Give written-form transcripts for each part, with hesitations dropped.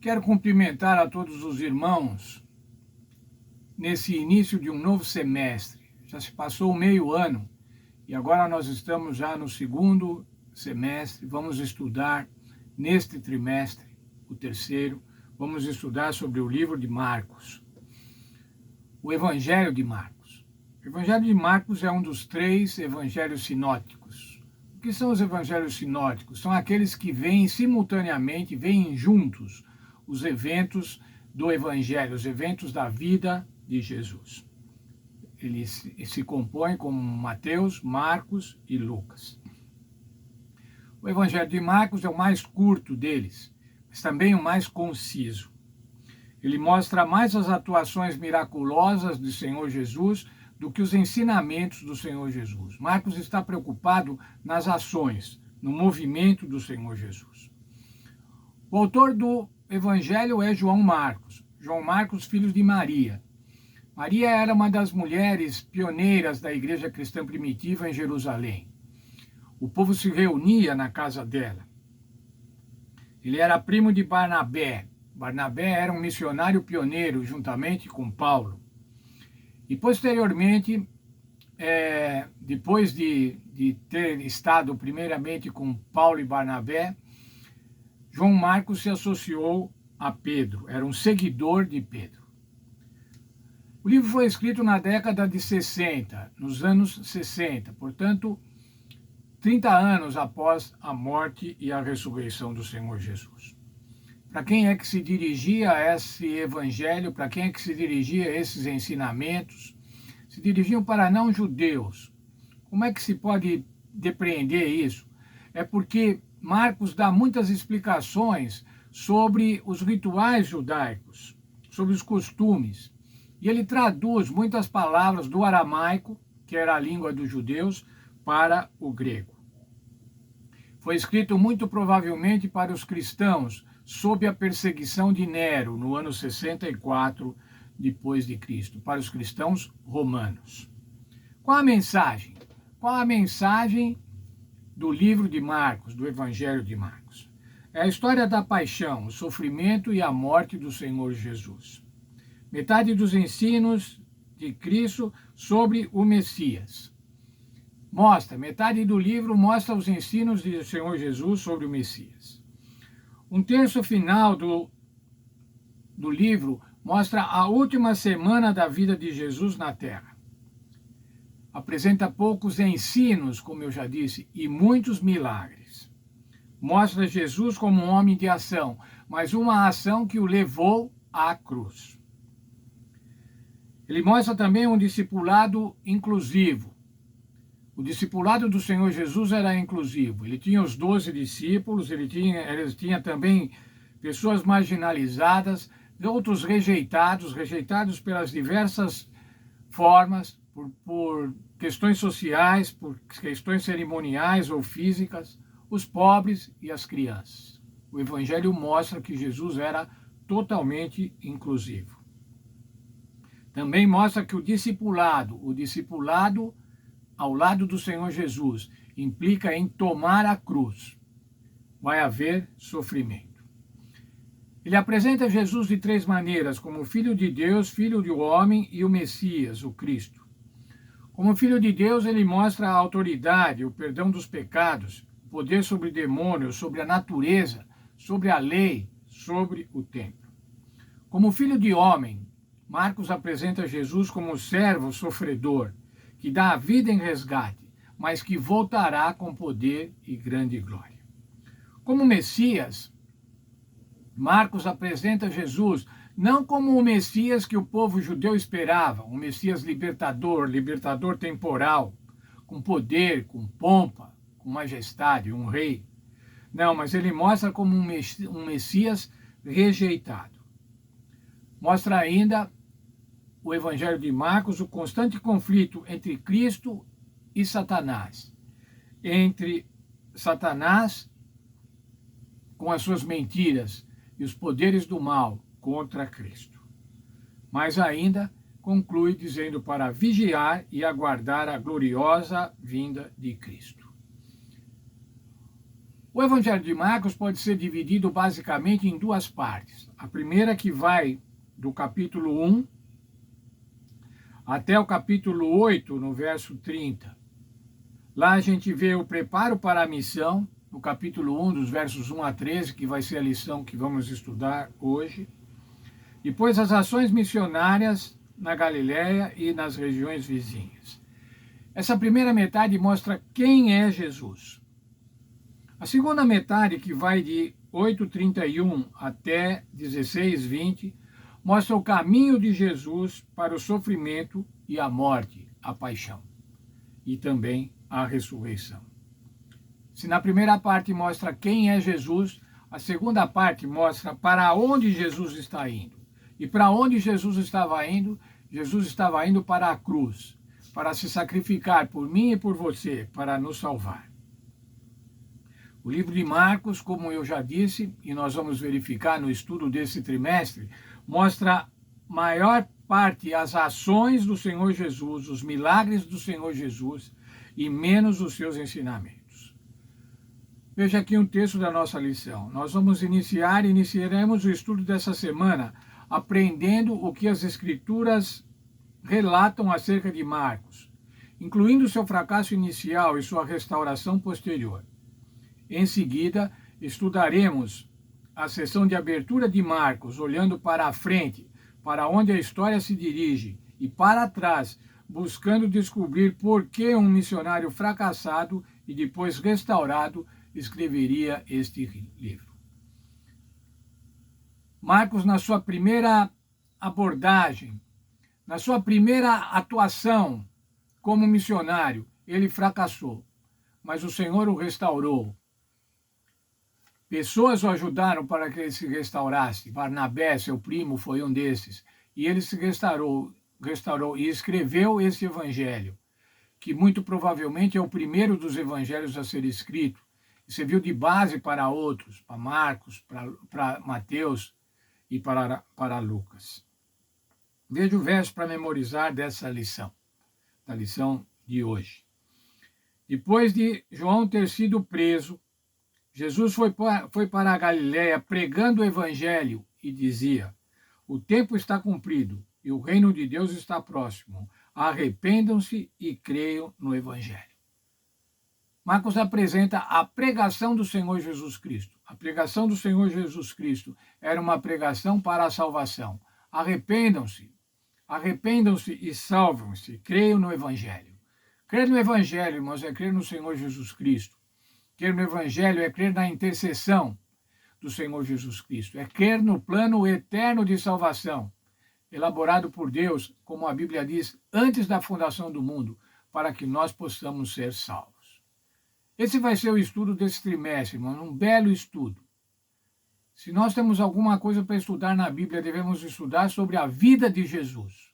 Quero cumprimentar a todos os irmãos nesse início de um novo semestre. Já se passou o meio ano e agora nós estamos já no segundo semestre. Vamos estudar neste trimestre, o terceiro, vamos estudar sobre o livro de Marcos, o Evangelho de Marcos. O Evangelho de Marcos é um dos 3 evangelhos sinóticos. O que são os evangelhos sinóticos? São aqueles que veem simultaneamente, veem juntos os eventos do Evangelho, os eventos da vida de Jesus. Ele se compõe como Mateus, Marcos e Lucas. O Evangelho de Marcos é o mais curto deles, mas também o mais conciso. Ele mostra mais as atuações miraculosas do Senhor Jesus do que os ensinamentos do Senhor Jesus. Marcos está preocupado nas ações, no movimento do Senhor Jesus. O autor do Evangelho é João Marcos. João Marcos, filho de Maria. Maria era uma das mulheres pioneiras da igreja cristã primitiva em Jerusalém. O povo se reunia na casa dela. Ele era primo de Barnabé. Barnabé era um missionário pioneiro, juntamente com Paulo. E, posteriormente, depois de ter estado primeiramente com Paulo e Barnabé, João Marcos se associou a Pedro, era um seguidor de Pedro. O livro foi escrito na década de 60, nos anos 60, portanto, 30 anos após a morte e a ressurreição do Senhor Jesus. Para quem é que se dirigia esse evangelho, para quem é que se dirigia esses ensinamentos? Se dirigiam para não-judeus. Como é que se pode depreender isso? É porque Marcos dá muitas explicações sobre os rituais judaicos, sobre os costumes. E ele traduz muitas palavras do aramaico, que era a língua dos judeus, para o grego. Foi escrito muito provavelmente para os cristãos sob a perseguição de Nero, no ano 64 depois de Cristo, para os cristãos romanos. Qual a mensagem? Qual a mensagem do livro de Marcos, do Evangelho de Marcos? É a história da paixão, o sofrimento e a morte do Senhor Jesus. Metade dos ensinos de Cristo sobre o Messias. Metade do livro mostra os ensinos do Senhor Jesus sobre o Messias. Um terço final do livro mostra a última semana da vida de Jesus na Terra. Apresenta poucos ensinos, como eu já disse, e muitos milagres. Mostra Jesus como um homem de ação, mas uma ação que o levou à cruz. Ele mostra também um discipulado inclusivo. O discipulado do Senhor Jesus era inclusivo. Ele tinha os 12 discípulos, ele tinha também pessoas marginalizadas, outros rejeitados pelas diversas formas, por questões sociais, por questões cerimoniais ou físicas, os pobres e as crianças. O Evangelho mostra que Jesus era totalmente inclusivo. Também mostra que o discipulado ao lado do Senhor Jesus implica em tomar a cruz. Vai haver sofrimento. Ele apresenta Jesus de 3 maneiras, como Filho de Deus, Filho do homem e o Messias, o Cristo. Como Filho de Deus, ele mostra a autoridade, o perdão dos pecados, o poder sobre demônios, sobre a natureza, sobre a lei, sobre o templo. Como Filho de homem, Marcos apresenta Jesus como servo sofredor, que dá a vida em resgate, mas que voltará com poder e grande glória. Como Messias, Marcos apresenta Jesus não como o Messias que o povo judeu esperava, um Messias libertador temporal, com poder, com pompa, com majestade, um rei. Não, mas ele mostra como um Messias rejeitado. Mostra ainda o Evangelho de Marcos, o constante conflito entre Cristo e Satanás. Entre Satanás com as suas mentiras e os poderes do mal contra Cristo. Mas ainda conclui dizendo para vigiar e aguardar a gloriosa vinda de Cristo. O Evangelho de Marcos pode ser dividido basicamente em duas partes. A primeira que vai do capítulo 1 até o capítulo 8, no verso 30. Lá a gente vê o preparo para a missão, no capítulo 1, dos versos 1 a 13, que vai ser a lição que vamos estudar hoje. Depois as ações missionárias na Galiléia e nas regiões vizinhas. Essa primeira metade mostra quem é Jesus. A segunda metade, que vai de 8:31 até 16:20, mostra o caminho de Jesus para o sofrimento e a morte, a paixão, e também a ressurreição. Se na primeira parte mostra quem é Jesus, a segunda parte mostra para onde Jesus está indo. E para onde Jesus estava indo? Jesus estava indo para a cruz, para se sacrificar por mim e por você, para nos salvar. O livro de Marcos, como eu já disse, e nós vamos verificar no estudo desse trimestre, mostra maior parte as ações do Senhor Jesus, os milagres do Senhor Jesus, e menos os seus ensinamentos. Veja aqui um texto da nossa lição. Nós vamos iniciaremos o estudo dessa semana aprendendo o que as Escrituras relatam acerca de Marcos, incluindo seu fracasso inicial e sua restauração posterior. Em seguida, estudaremos a sessão de abertura de Marcos, olhando para a frente, para onde a história se dirige, e para trás, buscando descobrir por que um missionário fracassado e depois restaurado escreveria este livro. Marcos, na sua primeira abordagem, na sua primeira atuação como missionário, ele fracassou, mas o Senhor o restaurou. Pessoas o ajudaram para que ele se restaurasse. Barnabé, seu primo, foi um desses. E ele se restaurou e escreveu esse evangelho, que muito provavelmente é o primeiro dos evangelhos a ser escrito. E serviu de base para outros, para Marcos, para Mateus e para Lucas. Veja o verso para memorizar dessa lição, da lição de hoje. Depois de João ter sido preso, Jesus foi para a Galiléia pregando o evangelho e dizia: o tempo está cumprido e o reino de Deus está próximo. Arrependam-se e creiam no evangelho. Marcos apresenta a pregação do Senhor Jesus Cristo. A pregação do Senhor Jesus Cristo era uma pregação para a salvação. Arrependam-se e salvam-se, creiam no evangelho. Crer no evangelho, irmãos, é crer no Senhor Jesus Cristo. Crer no Evangelho é crer na intercessão do Senhor Jesus Cristo. É crer no plano eterno de salvação, elaborado por Deus, como a Bíblia diz, antes da fundação do mundo, para que nós possamos ser salvos. Esse vai ser o estudo desse trimestre, irmão, um belo estudo. Se nós temos alguma coisa para estudar na Bíblia, devemos estudar sobre a vida de Jesus.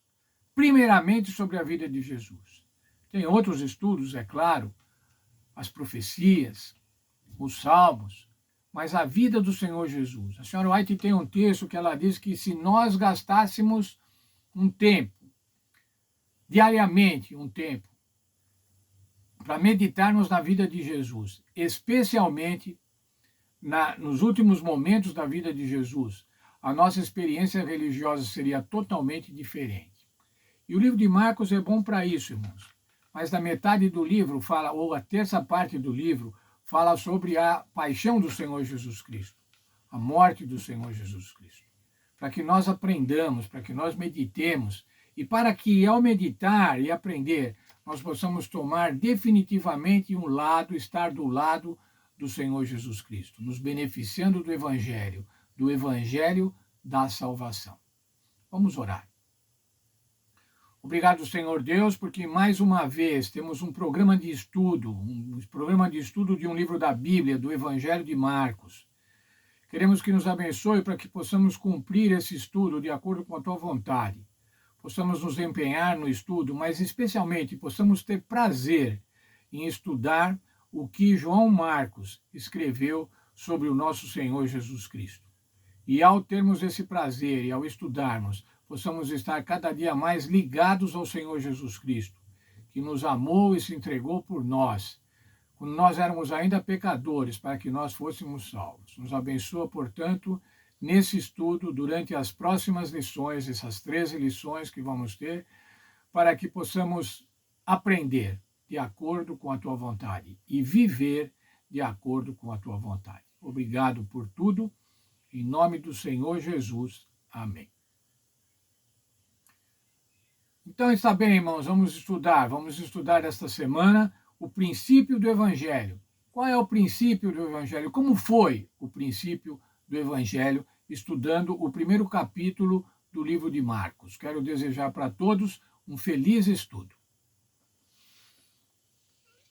Primeiramente sobre a vida de Jesus. Tem outros estudos, é claro, as profecias, os salmos, mas a vida do Senhor Jesus. A senhora White tem um texto que ela diz que se nós gastássemos um tempo, diariamente um tempo, para meditarmos na vida de Jesus, especialmente nos últimos momentos da vida de Jesus, a nossa experiência religiosa seria totalmente diferente. E o livro de Marcos é bom para isso, irmãos. Mas na metade do livro fala, ou a terça parte do livro, fala sobre a paixão do Senhor Jesus Cristo, a morte do Senhor Jesus Cristo. Para que nós aprendamos, para que nós meditemos, e para que ao meditar e aprender, nós possamos tomar definitivamente um lado, estar do lado do Senhor Jesus Cristo, nos beneficiando do Evangelho da salvação. Vamos orar. Obrigado, Senhor Deus, porque mais uma vez temos um programa de estudo de um livro da Bíblia, do Evangelho de Marcos. Queremos que nos abençoe para que possamos cumprir esse estudo de acordo com a Tua vontade. Possamos nos empenhar no estudo, mas especialmente possamos ter prazer em estudar o que João Marcos escreveu sobre o nosso Senhor Jesus Cristo. E ao termos esse prazer e ao estudarmos, possamos estar cada dia mais ligados ao Senhor Jesus Cristo, que nos amou e se entregou por nós, quando nós éramos ainda pecadores, para que nós fôssemos salvos. Nos abençoa, portanto, nesse estudo, durante as próximas lições, essas 13 lições que vamos ter, para que possamos aprender de acordo com a tua vontade e viver de acordo com a tua vontade. Obrigado por tudo. Em nome do Senhor Jesus. Amém. Então está bem, irmãos, vamos estudar esta semana o princípio do Evangelho. Qual é o princípio do Evangelho? Como foi o princípio do Evangelho, estudando o primeiro capítulo do livro de Marcos? Quero desejar para todos um feliz estudo.